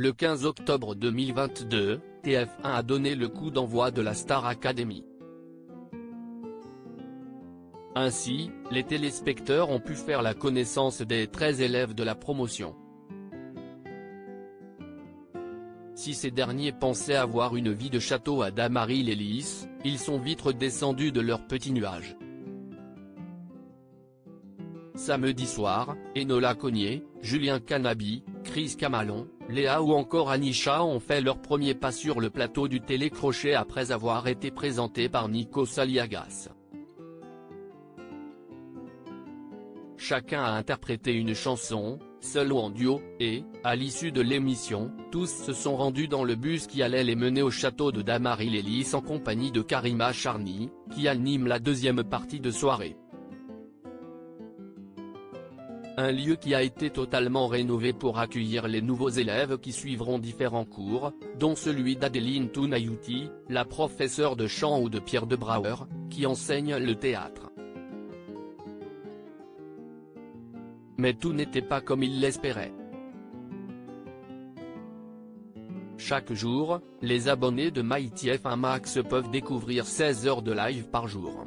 Le 15 octobre 2022, TF1 a donné le coup d'envoi de la Star Academy. Ainsi, les téléspectateurs ont pu faire la connaissance des 13 élèves de la promotion. Si ces derniers pensaient avoir une vie de château à Damarie-les-Lys, ils sont vite redescendus de leur petit nuage. Samedi soir, Enola Cogniet, Julien Canabi, Chris Camalon, Léa ou encore Anisha ont fait leur premier pas sur le plateau du télécrochet après avoir été présentés par Nikos Aliagas. Chacun a interprété une chanson, seul ou en duo, et, à l'issue de l'émission, tous se sont rendus dans le bus qui allait les mener au château de Damarie-les-Lys en compagnie de Karima Charny, qui anime la deuxième partie de soirée. Un lieu qui a été totalement rénové pour accueillir les nouveaux élèves qui suivront différents cours, dont celui d'Adeline Tounayouti, la professeure de chant ou de Pierre de Brouwer, qui enseigne le théâtre. Mais tout n'était pas comme il l'espérait. Chaque jour, les abonnés de MyTF1 Max peuvent découvrir 16 heures de live par jour.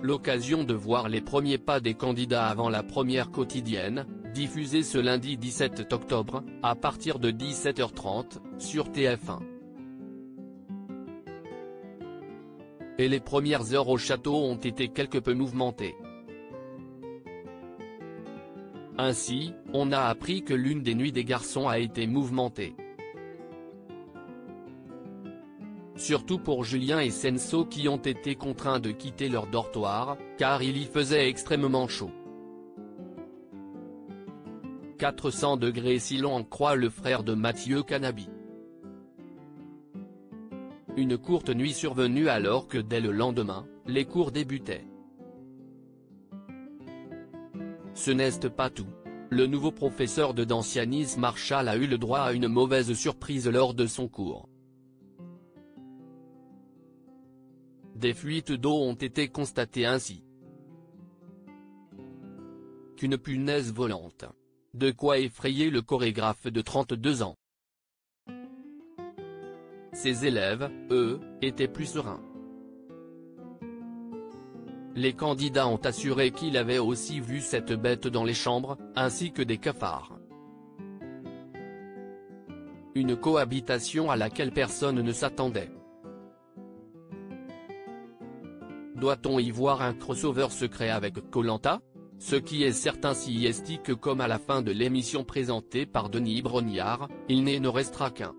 L'occasion de voir les premiers pas des candidats avant la première quotidienne, diffusée ce lundi 17 octobre, à partir de 17h30, sur TF1. Et les premières heures au château ont été quelque peu mouvementées. Ainsi, on a appris que l'une des nuits des garçons a été mouvementée. Surtout pour Julien et Senso qui ont été contraints de quitter leur dortoir, car il y faisait extrêmement chaud. 400 degrés si l'on en croit le frère de Mathieu Canabi. Une courte nuit survenue alors que dès le lendemain, les cours débutaient. Ce n'est pas tout. Le nouveau professeur de danse Yanis Marshall a eu le droit à une mauvaise surprise lors de son cours. Des fuites d'eau ont été constatées ainsi qu'une punaise volante. De quoi effrayer le chorégraphe de 32 ans. Ses élèves, eux, étaient plus sereins. Les candidats ont assuré qu'ils avaient aussi vu cette bête dans les chambres, ainsi que des cafards. Une cohabitation à laquelle personne ne s'attendait. Doit-on y voir un crossover secret avec Koh-Lanta? Ce qui est certain si est que comme à la fin de l'émission présentée par Denis Brognard, il ne restera qu'un.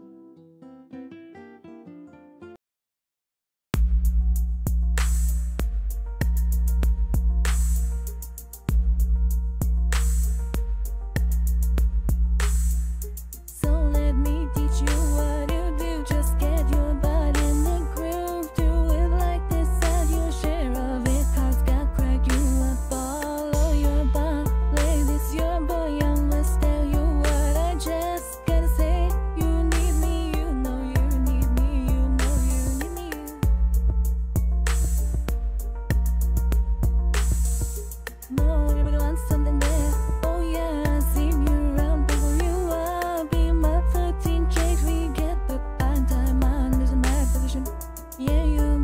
Yeah, you